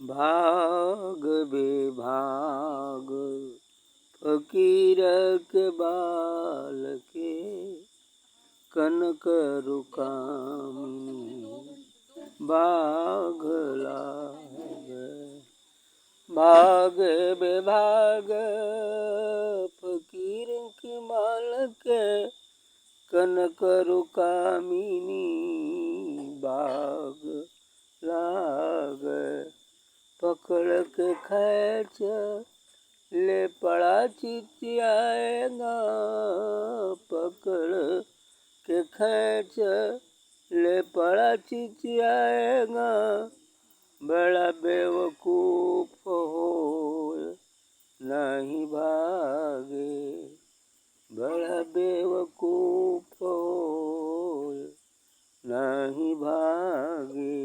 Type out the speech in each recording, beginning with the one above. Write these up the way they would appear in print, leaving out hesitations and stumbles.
भाग बेभाग फकीर के बाल के कनक रुकामिनी बाग लागे। भाग बेभाग फकीर के बाल के कनक रुकामिनी बाग लागे। पकड़ के खैच ले पड़ा चिचियाएगा, पकड़ के खैच ले पड़ा चिचियाएगा। बड़ा बेवकूफ हो नहीं भागे, बड़ा बेवकूफ हो नहीं भागे।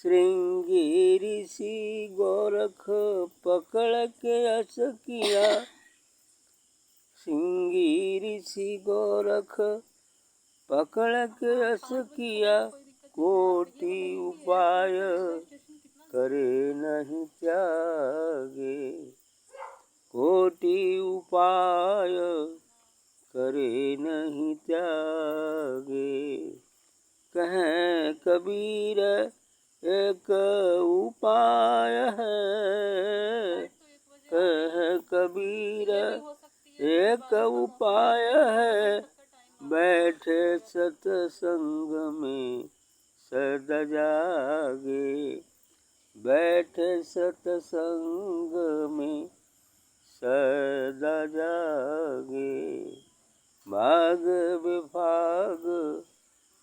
श्रृंगी ऋषि गोरख पकड़ के यश किया, श्रृंगी ऋषि गोरख पकड़ के यश किया। कोटि उपाय करे नहीं त्यागे, कोटि उपाय करे नहीं त्यागे। कहें कबीर एक उपाय है, कहें कबीर एक उपाय है। बैठे सत्संग में सदा जागे, बैठे सत्संग में सदा जागे। भाग विभाग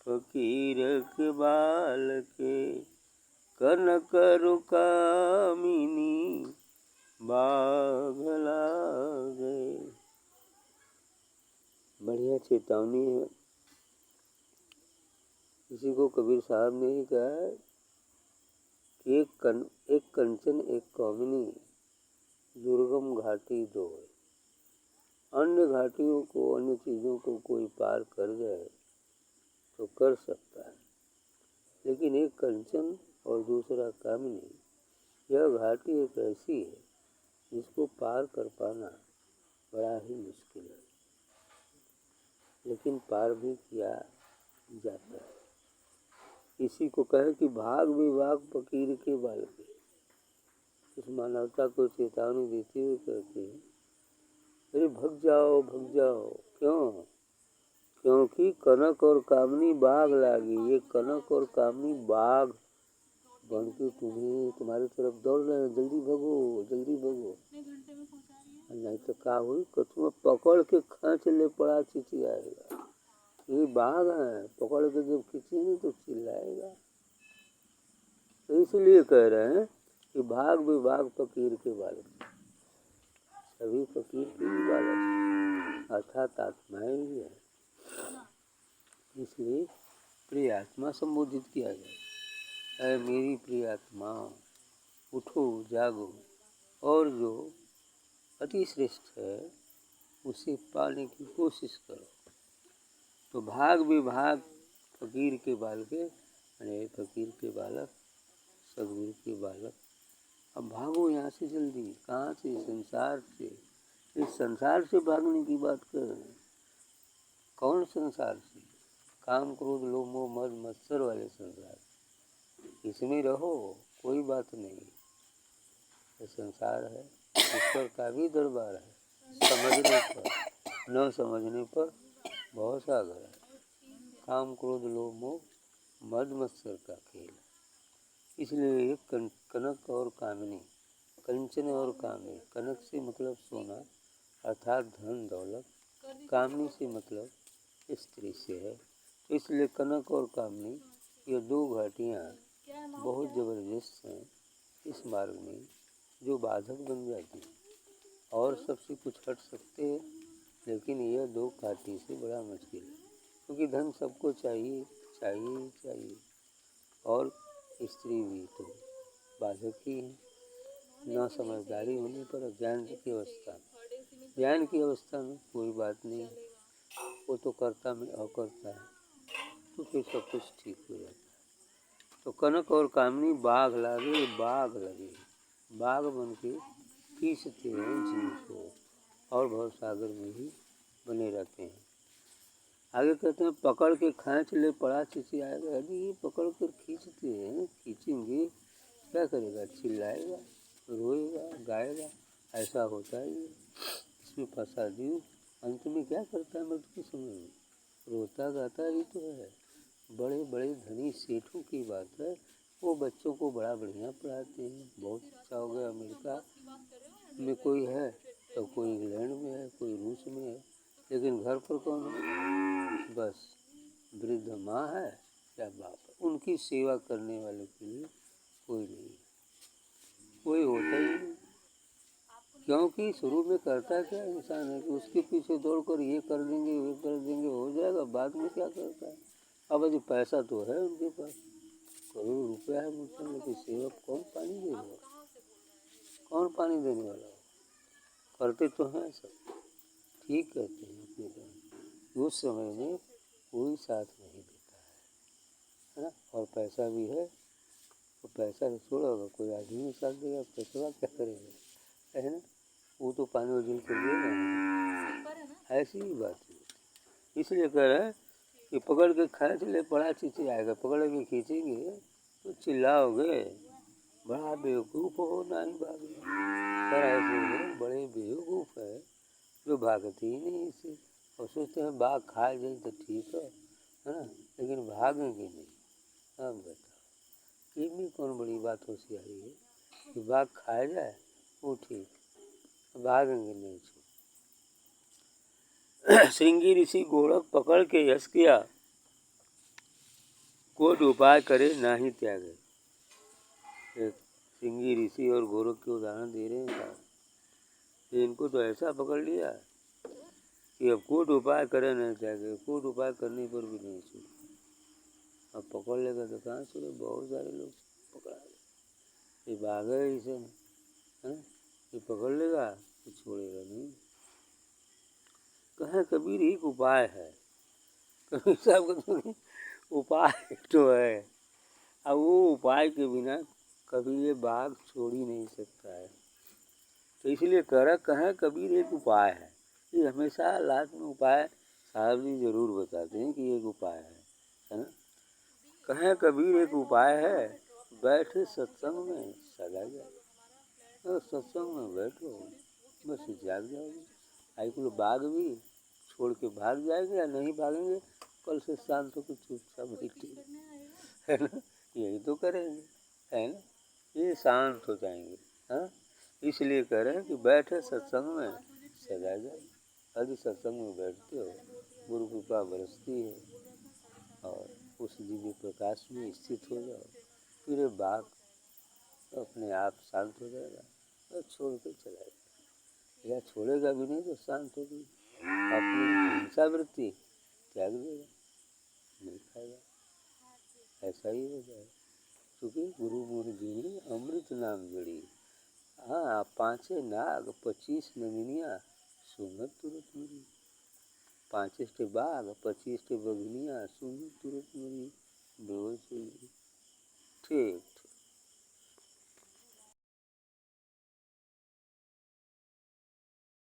फकीर के बाल के कनक रुकामिनी बाग लागे। बढ़िया चेतावनी है। इसी को कबीर साहब ने ही कहा है कि एक कंचन एक कामिनी दुर्गम घाटी दो। अन्य घाटियों को, अन्य चीज़ों को कोई पार कर जाए तो कर सकता है, लेकिन एक कंचन और दूसरा कामिनी, यह घाटी एक ऐसी है जिसको पार कर पाना बड़ा ही मुश्किल है, लेकिन पार भी किया जाता है। इसी को कहे कि भाग विभाग फकीर के बाल के। इस मानवता को चेतावनी देते हुए कहते हैं, अरे भग जाओ भग जाओ। क्यों? क्योंकि कनक और कामनी बाग लागी। ये कनक और कामनी बाग बन के तुम्हारी तरफ दौड़ रहे हैं। जल्दी भगो, जल्दी भगो, नहीं तो क्या हुई कि तुम्हें पकड़ के खींच ले पड़ा चिचियाएगा। ये बाघ है, पकड़ के जब खींचेंगे तो चिल्लाएगा। तो इसलिए कह रहे हैं कि भाग विभाग फकीर के बालक, सभी फकीर के भी बालक अर्थात आत्माएं ही है। इसलिए प्रिय आत्मा संबोधित किया जाए, अरे मेरी प्रिय आत्मा उठो जागो और जो अति श्रेष्ठ है उसे पाने की कोशिश करो। तो भाग विभाग फकीर के बाल के, अरे फकीर के बालक, सदगुरु के बालक, अब भागो यहाँ से जल्दी। कहाँ से? संसार से। इस संसार से भागने की बात कर रहे हैं। कौन संसार से? काम क्रोध लोभ मोह मद मत्सर वाले संसार। इसमें रहो, कोई बात नहीं। ये संसार है, ईश्वर का भी दरबार है। समझने पर, न समझने पर बहुत सागर है। काम क्रोध लोभ मोह मद मत्सर का खेल। इसलिए कनक और कामिनी, कंचन और कामिनी, कनक से मतलब सोना अर्थात धन दौलत, कामिनी से मतलब स्त्री से है। इसलिए कनक और कामिनी ये दो घाटियाँ बहुत ज़बरदस्त हैं इस मार्ग में, जो बाधक बन जाती है। और सबसे कुछ हट सकते हैं, लेकिन यह दो घाटी से बड़ा मुश्किल है, क्योंकि धन सबको चाहिए चाहिए चाहिए, और स्त्री भी तो बाधक ही है। न समझदारी होने पर अज्ञान की अवस्था में, ज्ञान की अवस्था में कोई बात नहीं है, वो तो कर्ता में अकर्ता है, तो फिर सब कुछ ठीक हो जाता है। तो कनक और कामनी बाघ लागे बाघ लगे, बाघ बन के खींचते हैं जीव को और भव सागर में ही बने रहते हैं। आगे कहते हैं पकड़ के खींच ले पड़ा चिचियाएगा। यदि ये पकड़ कर खींचते हैं, खींचेंगे क्या करेगा? चिल्लाएगा, रोएगा, गाएगा, ऐसा होता ही है। इसमें फंसा जीव अंत में क्या करता है? मृत्यु के समय में रोता गाता ही तो है। बड़े बड़े धनी सेठों की बात है, वो बच्चों को बड़ा बढ़िया पढ़ाते हैं। बहुत अच्छा हो गया। अमेरिका में कोई है तो कोई इंग्लैंड में है, कोई रूस में है, लेकिन घर पर कौन है? बस वृद्ध माँ है या बाप है। उनकी सेवा करने वाले के लिए कोई नहीं है, कोई होता ही नहीं। क्योंकि शुरू में करता क्या इंसान है कि उसके पीछे दौड़कर ये कर देंगे वे कर देंगे, हो जाएगा। बाद में क्या करता है? अब अभी पैसा तो है उनके पास, करोड़ रुपया है मुझसे, लेकिन सेवा कौन पानी देगा? कौन पानी देने वाला हो? करते तो हैं सब, ठीक कहते हैं अपने तरह। उस समय में कोई साथ नहीं देता है ना। और पैसा भी है तो पैसा तो छोड़ोगा, कोई आदमी नहीं साथ देगा, पैसा क्या करेगा, है ना। वो तो पानी उजल कर देगा। ऐसी ही बात है। इसलिए कह रहे हैं कि पकड़ के खींच ले पड़ा चिचियाएगा। पकड़ के खींचेंगे तो चिल्लाओगे, बड़ा बेवकूफ़ हो ना ही भागे। पर ऐसे लोग बड़े बेवकूफ़ है जो भागते ही नहीं इससे, और सोचते हैं बाघ खा जाए तो ठीक है ना, लेकिन भागेंगे नहीं। अब बताओ, ये भी कौन बड़ी बात होशियारी है कि बाघ खाया जाए वो ठीक, भागेंगे नहीं। श्रृंगी ऋषि गोरख पकड़ के यश किया, कोट उपाय करे नाही त्यागे। एक श्रृंगी ऋषि और गोरख के उदाहरण दे रहे हैं। इनको तो ऐसा पकड़ लिया कि अब कोट उपाय करे नहीं त्यागे, कोट उपाय करने पर भी नहीं छूटा। अब पकड़ लेगा तो कहाँ छूटे? बहुत सारे लोग पकड़ा गए। ये भागे इसे है, ये पकड़ लेगा तो छोड़ेगा नहीं। कहें कबीर एक उपाय है। कबीर साहब का उपाय तो है, अब वो उपाय के बिना कभी ये बाघ छोड़ ही नहीं सकता है। तो इसलिए कहें कबीर एक उपाय है। ये हमेशा लास्ट में उपाय साहब जी जरूर बताते हैं कि एक उपाय है ना। कहें कबीर एक उपाय है, बैठे सत्संग में सदा जाए। तो सत्संग में बैठो, बस जाग जाओगे। आई को बाघ भी छोड़ के भाग जाएंगे या नहीं भागेंगे, कल से शांत होकर चुपचाप बैठे, है ना। यही तो करेंगे, है ना। ये शांत हो जाएंगे। हाँ, इसलिए कह रहे हैं कि बैठे सत्संग में सदा जाए। यदि सत्संग में बैठते हो, गुरु कृपा बरसती है और उस दिव्य प्रकाश में स्थित हो जाओ, फिर ये बाघ अपने आप शांत हो जाएगा और छोड़ कर चला जाएगा। या छोड़ेगा भी नहीं तो शांत होगी, अपनी हिंसा वृत्ति त्याग देगा, नहीं खाएगा। ऐसा ही हो जाए। क्योंकि गुरु मोर दीनी अमृत नाम जड़ी। हाँ, 5 नाग 25 नगिनिया सुंगत तुरत मरी। 5 बाघ 25 बघनिया सुंगत तुरत मरी। बेहोश हुई। ठीक।